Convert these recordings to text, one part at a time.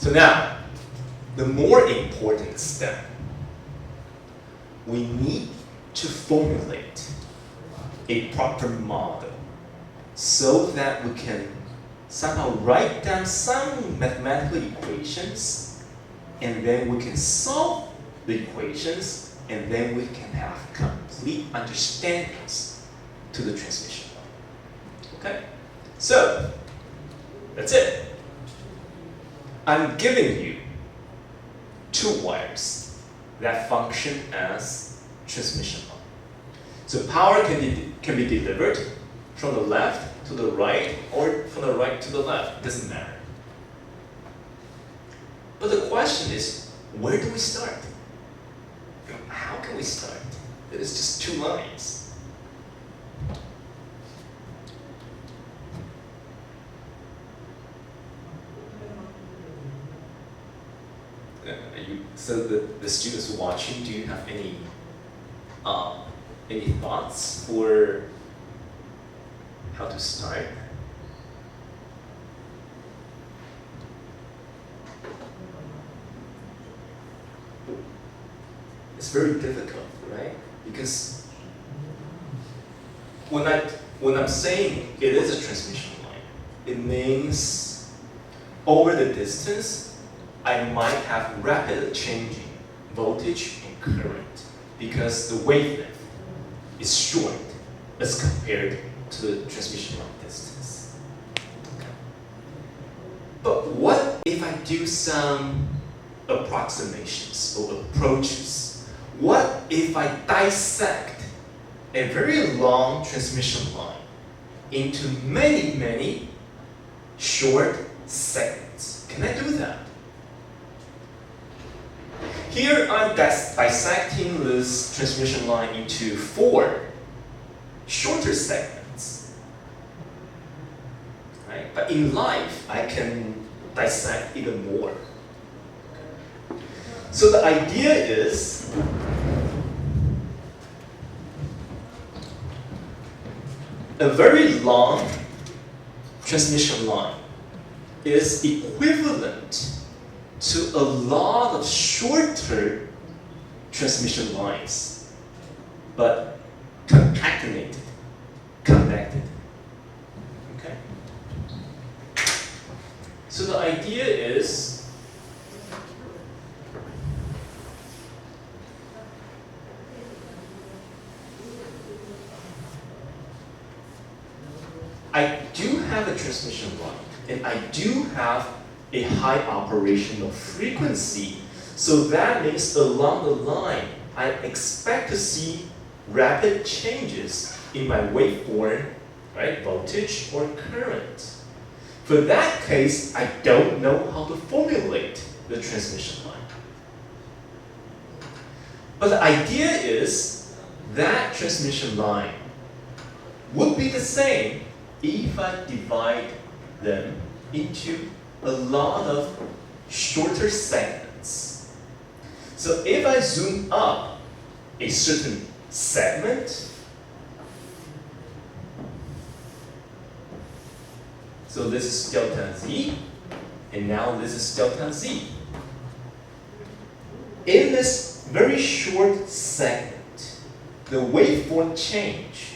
So now, the more important step, we need to formulate a proper model so that we can somehow write down some mathematical equations, and then we can solve the equations, and then we can have complete understandings to the transmission line. Okay? So, that's it. I'm giving you two wires that function as transmission line. So power can be delivered from the left to the right or from the right to the left. It doesn't matter. But the question is, where do we start? How can we start? It is just two lines. So the students watching, do you have any thoughts for how to start? It's very difficult, right? Because when I'm saying it is a transmission line, it means over the distance, I might have rapidly changing voltage and current because the wavelength is short as compared to the transmission line distance. Okay. But what if I do some approximations or approaches? What if I dissect a very long transmission line into many, many short segments? Can I do that? Here I'm dissecting this transmission line into 4 shorter segments. Right? But in life, I can dissect even more. So the idea is a very long transmission line is equivalent to a lot of shorter transmission lines, but concatenated, connected. Okay? So the idea is I do have a transmission line, and I do have a high operational frequency. So that means along the line, I expect to see rapid changes in my waveform, right, voltage or current. For that case, I don't know how to formulate the transmission line. But the idea is that transmission line would be the same if I divide them into a lot of shorter segments. So if I zoom up a certain segment, so this is delta Z, and now this is delta Z. In this very short segment, the waveform change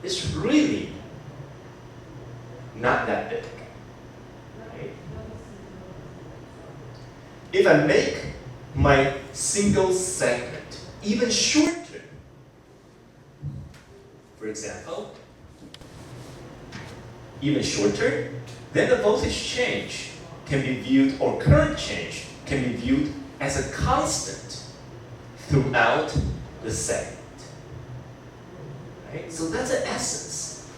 is really not that big. Right? If I make my single segment even shorter, for example, even shorter, then the voltage change can be viewed, or current change can be viewed as a constant throughout the segment. Right? So that's the essence.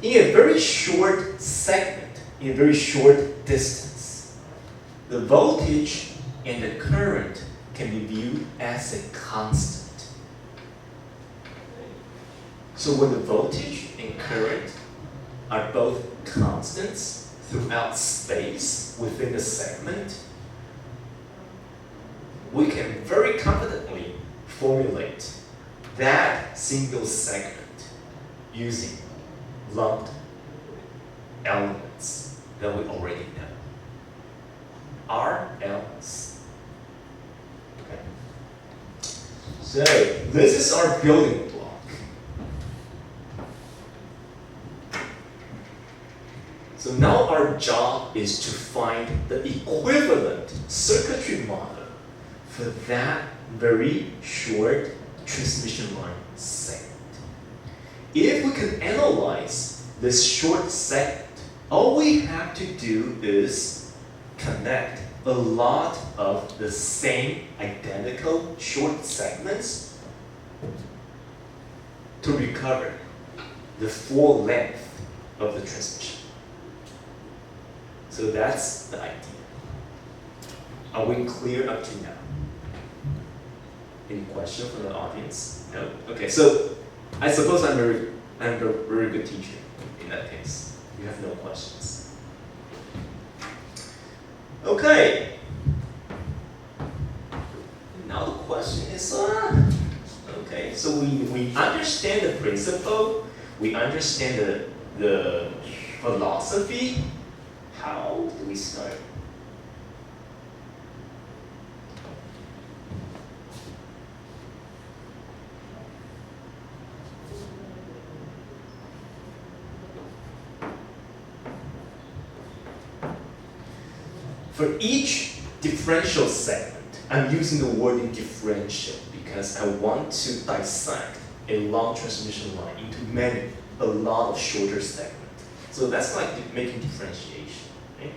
In a very short segment, in a very short distance, the voltage and the current can be viewed as a constant. So when the voltage and current are both constants throughout space within the segment, we can very confidently formulate that single segment using lumped elements that we already know. RLs. Okay. So this is our building block. So now our job is to find the equivalent circuitry model for that very short transmission line segment. If we can analyze this short segment, all we have to do is connect a lot of the same identical short segments to recover the full length of the transmission. So that's the idea. Are we clear up to now? Any question from the audience? No? Okay, so I suppose I'm a very good teacher in that case. You have no questions. Okay. Now the question is, okay, so we understand the principle, we understand the philosophy. How do we start? For each differential segment, I'm using the word differential because I want to dissect a long transmission line into a lot of shorter segments. So that's like making differentiation. Right?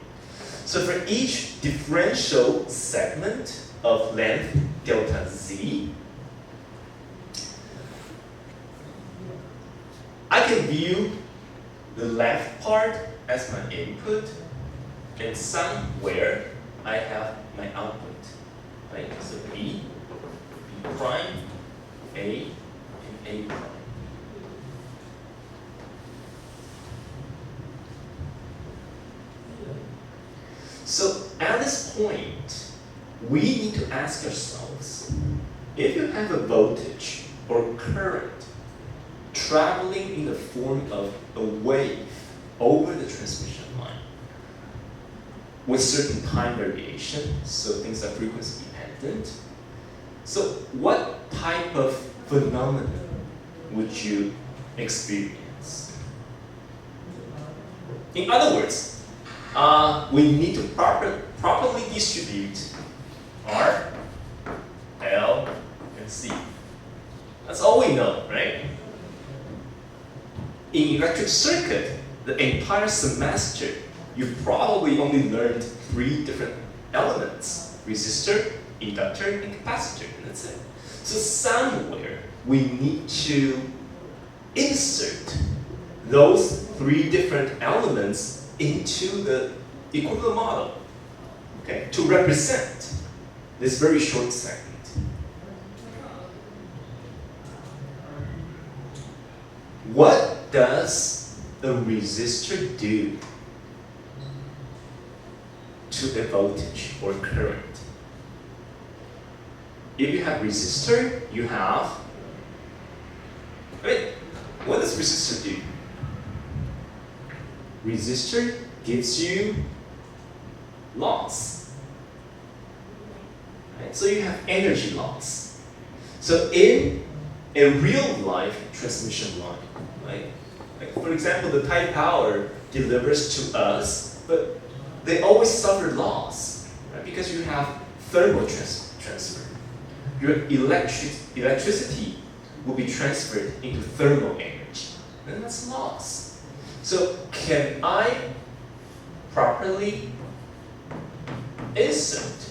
So for each differential segment of length delta z, I can view the left part as my input, and somewhere I have my output. Right? So B prime, A, and A prime. So at this point, we need to ask ourselves, if you have a voltage or current traveling in the form of a wave over the transmission line with certain time variation, so things are frequency dependent, so what type of phenomenon would you experience? In other words, we need to properly distribute R, L, and C. That's all we know, right? In electric circuit, the entire semester, you probably only learned 3 different elements: resistor, inductor, and capacitor, and that's it. So somewhere, we need to insert those 3 different elements into the equivalent model, okay, to represent this very short segment. What does a resistor do to a voltage or current? If you have resistor, you have, right? What does resistor do? Resistor gives you loss. Right? So you have energy loss. So in a real life transmission line, right? Like for example, the Tide Power delivers to us, but they always suffer loss, right? Because you have thermal transfer. Your electricity will be transferred into thermal energy, and that's loss. So can I properly insert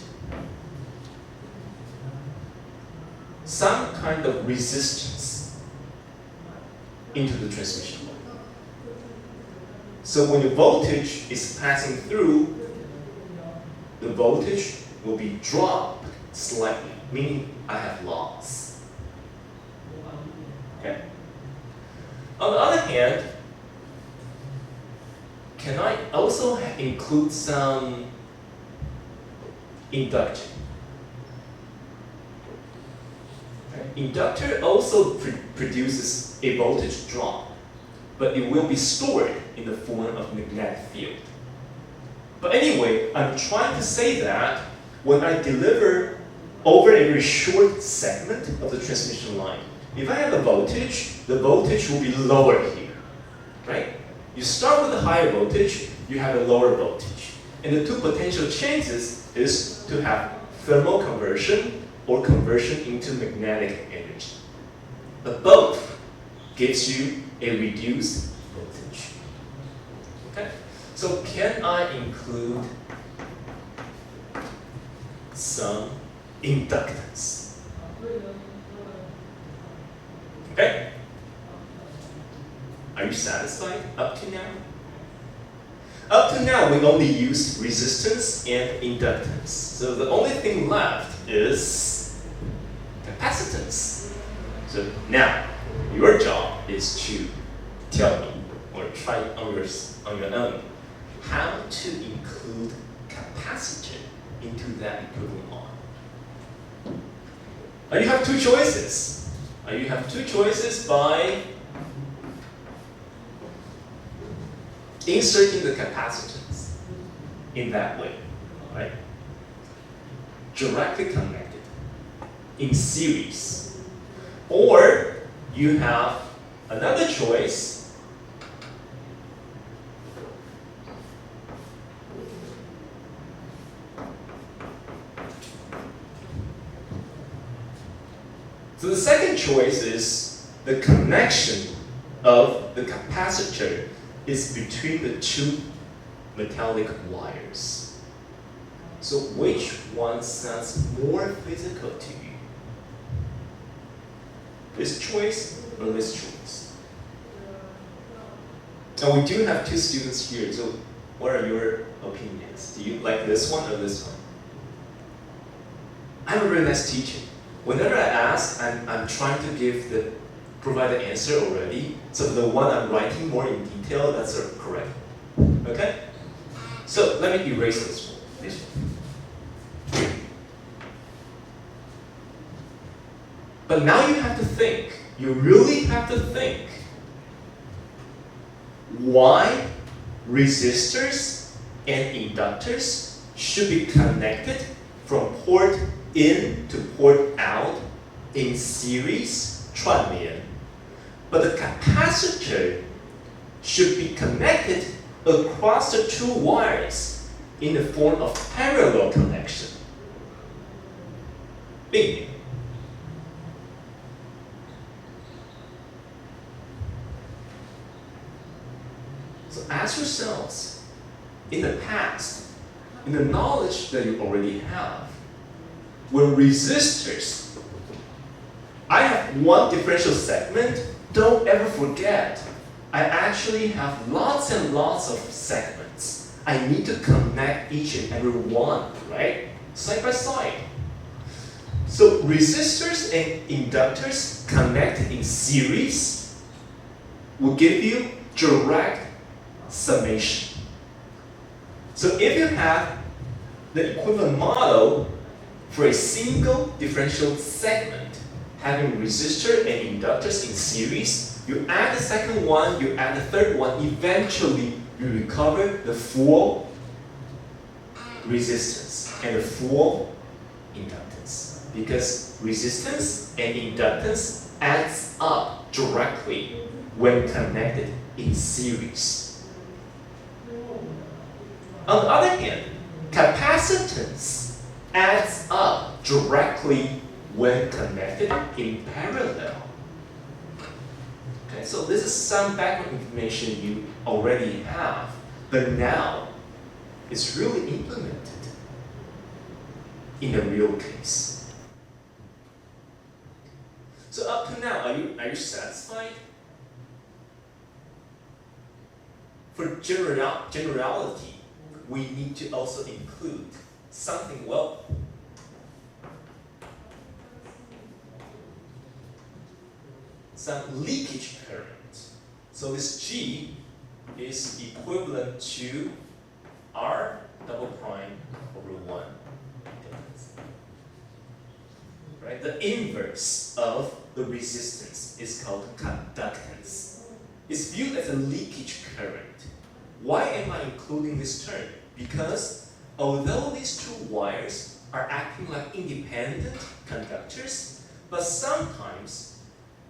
some kind of resistance into the transmission line? So when the voltage is passing through, the voltage will be dropped slightly, meaning I have loss. Okay. On the other hand, can I also include some inductor? Okay. Inductor also produces a voltage drop, but it will be stored in the form of magnetic field. But anyway, I'm trying to say that when I deliver over a very short segment of the transmission line, if I have a voltage, the voltage will be lower here, right? You start with a higher voltage, you have a lower voltage. And the two potential chances is to have thermal conversion or conversion into magnetic energy. But both gives you a reduced voltage. Okay? So can I include some inductance? Okay? Are you satisfied up to now? Up to now, we only used resistance and inductance. So the only thing left is capacitance. So now, your job is to tell me, or try on your own, how to include capacitor into that equivalent law. Now you have two choices. You have two choices by inserting the capacitance in that way, right? Directly connected in series. Or you have another choice, so the second choice is the connection of the capacitor is between the two metallic wires. So which one sounds more physical to you? This choice or this choice? Now we do have two students here, so what are your opinions? Do you like this one or this one? I'm a very nice teacher. Whenever I ask, I'm trying to provide the answer already. So the one I'm writing more in detail, that's correct. Okay? So let me erase this one. But now you have to think. You really have to think why resistors and inductors should be connected from port in to port out in series trimean. But the capacitor should be connected across the two wires in the form of parallel connection. Big deal. So ask yourselves, in the past, in the knowledge that you already have, when resistors, I have one differential segment, don't ever forget, I actually have lots and lots of segments. I need to connect each and every one, right? Side by side. So resistors and inductors connected in series will give you direct summation. So if you have the equivalent model for a single differential segment having resistor and inductors in series, you add the second one, you add the third one, eventually you recover the full resistance and the full inductance. Because resistance and inductance adds up directly when connected in series. On the other hand, capacitance adds up directly when connected in parallel. Okay, so this is some background information you already have, but now it's really implemented in a real case. So up to now, are you satisfied? For generality, we need to also include something, well, some leakage current. So this G is equivalent to R double prime over 1. Right? The inverse of the resistance is called conductance. It's viewed as a leakage current. Why am I including this term? Because although these two wires are acting like independent conductors, but sometimes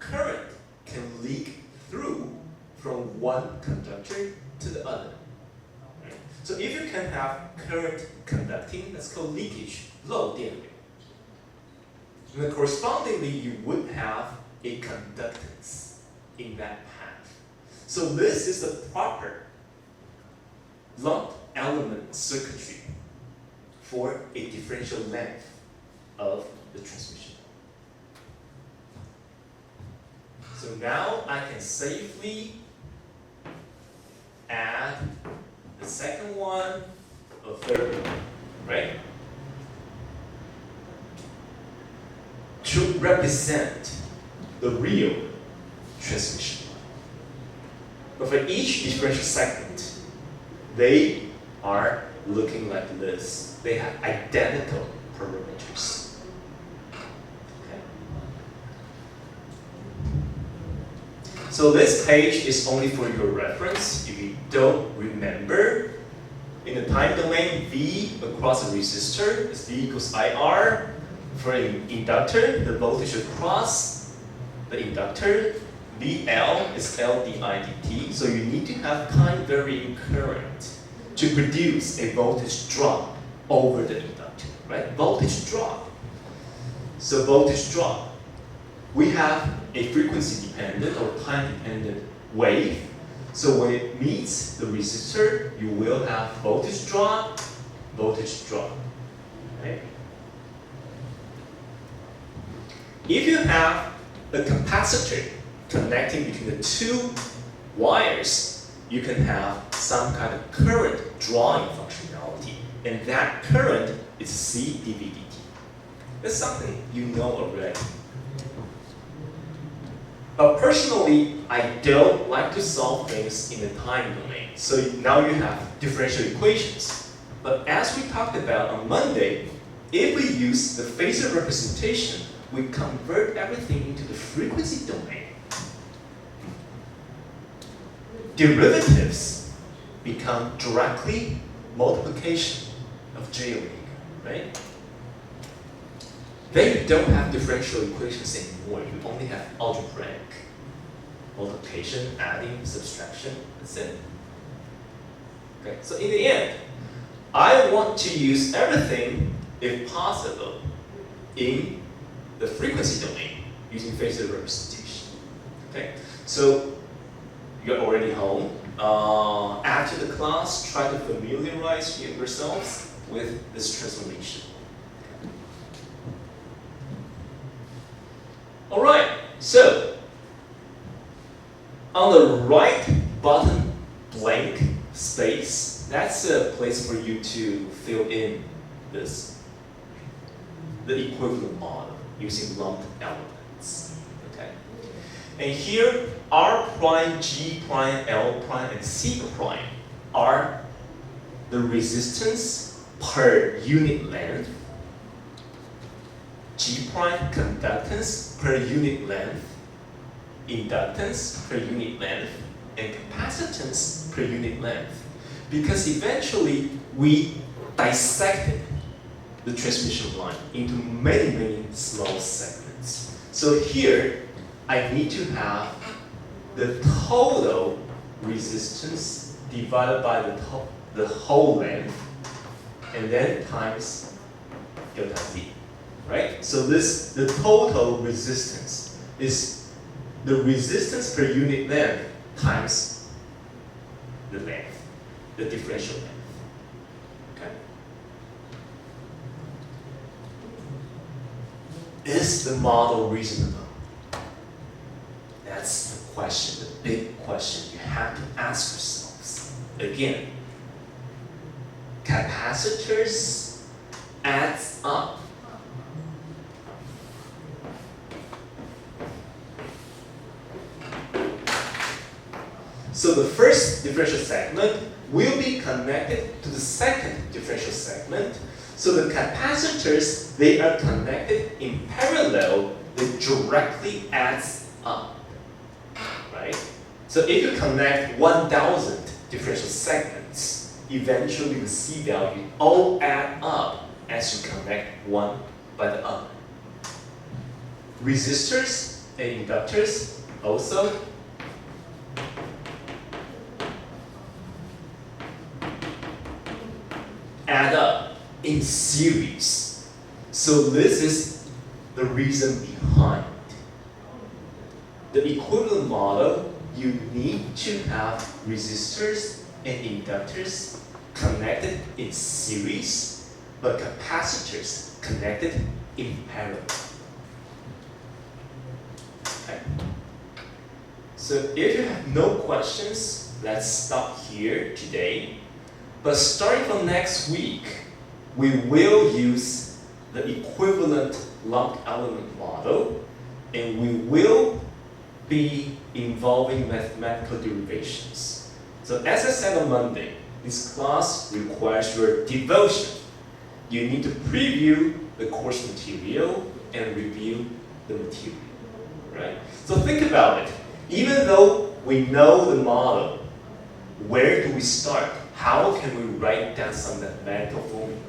current can leak through from one conductor to the other. Right? So if you can have current conducting, that's called leakage, 漏电流. And then correspondingly, you would have a conductance in that path. So this is the proper lump element circuitry for a differential length of the transmission. So now I can safely add the second one, a third one, right? To represent the real transmission line. But for each differential segment, they are looking like this. They have identical parameters. Okay. So this page is only for your reference. If you don't remember, in the time domain, V across a resistor is V equals IR. For an inductor, the voltage across the inductor, VL is L di dt. So you need to have time varying current to produce a voltage drop over the inductor, right? Voltage drop. So voltage drop. We have a frequency dependent or time dependent wave. So when it meets the resistor, you will have voltage drop, right? If you have a capacitor connecting between the two wires, you can have some kind of current drawing functionality, and that current is C dV dt. That's something you know already. But personally, I don't like to solve things in the time domain. So now you have differential equations. But as we talked about on Monday, if we use the phasor representation, we convert everything into the frequency domain. Derivatives become directly multiplication of j omega, right? Then you don't have differential equations anymore. You only have algebraic multiplication, adding, subtraction, that's it. Okay, so in the end, I want to use everything, if possible, in the frequency domain using phasor representation. Okay, so you're already home. After the class, try to familiarize yourselves with this transformation. All right, so on the right bottom blank space, that's a place for you to fill in this, the equivalent model using lumped elements. Okay, and here R prime, G prime, L prime, and C prime are the resistance per unit length. G prime, conductance per unit length, inductance per unit length, and capacitance per unit length. Because eventually we dissected the transmission line into many, many small segments. So here I need to have the total resistance divided by the whole length, and then times delta Z. Right? So the total resistance is the resistance per unit length times the length, the differential length. Okay? Is the model reasonable? That's the question, the big question you have to ask yourselves. Again, capacitors adds up. So the first differential segment will be connected to the second differential segment. So the capacitors, they are connected in parallel, they directly adds up, right? So if you connect 1,000 differential segments, eventually the C value all add up as you connect one by the other. Resistors and inductors also add up in series. So this is the reason behind. The equivalent model, you need to have resistors and inductors connected in series, but capacitors connected in parallel. Okay. So if you have no questions, let's stop here today. But starting from next week, we will use the equivalent lumped element model, and we will be involving mathematical derivations. So as I said on Monday, this class requires your devotion. You need to preview the course material and review the material, right? So think about it. Even though we know the model, where do we start? How can we write down some mathematical formula?